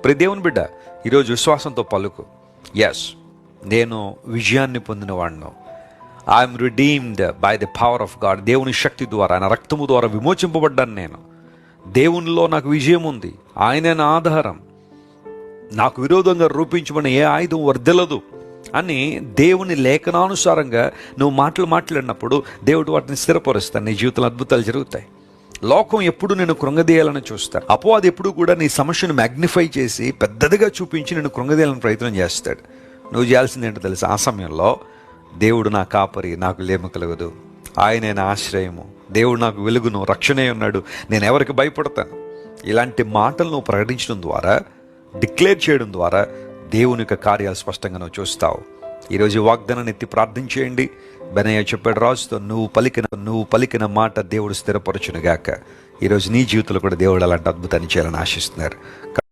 ప్రతి దేవుని బిడ్డ ఈరోజు విశ్వాసంతో పలుకు, ఎస్, నేను విజయాన్ని పొందినవాడిను. I'm redeemed by the power of God. దేవుని శక్తి ద్వారా, ఆయన రక్తము ద్వారా విమోచింపబడ్డాను. నేను దేవునిలో నాకు విజయం ఉంది. ఆయనే నా ఆధారం. నాకు విరోధంగా రూపించబడిన ఏ ఆయుధం వర్ధిల్లదు అని దేవుని లేఖనానుసారంగా నువ్వు మాట్లాడినప్పుడు దేవుడు వాటిని స్థిరపరుస్తాడు. నీ జీవితంలో అద్భుతాలు జరుగుతాయి. లోకం ఎప్పుడు నేను కృంగదీయాలని చూస్తాడు. అపవాది ఎప్పుడు కూడా నీ సమస్యను మ్యాగ్నిఫై చేసి పెద్దదిగా చూపించి నేను కృంగదీయాలని ప్రయత్నం చేస్తాడు. నువ్వు చేయాల్సింది ఏంటో తెలుసు, ఆ సమయంలో దేవుడు నా కాపరి, నాకు లేమి కలగదు, ఆయనే నా ఆశ్రయము, దేవుడు నాకు వెలుగును, రక్షణే ఉన్నాడు, నేను ఎవరికి భయపడతాను. ఇలాంటి మాటలు నువ్వు ప్రకటించడం ద్వారా, డిక్లేర్ చేయడం ద్వారా దేవుని యొక్క కార్యాలు స్పష్టంగా నువ్వు చూస్తావు. ఈరోజు వాగ్దానాన్ని ఎత్తి ప్రార్థన చేయండి. బెనయ్య చెప్పాడు రాజుతో, నువ్వు పలికిన మాట దేవుడు స్థిరపరచునుగాక. ఈరోజు నీ జీవితంలో కూడా దేవుడు అలాంటి అద్భుతాన్ని చేయాలని ఆశిస్తున్నారు.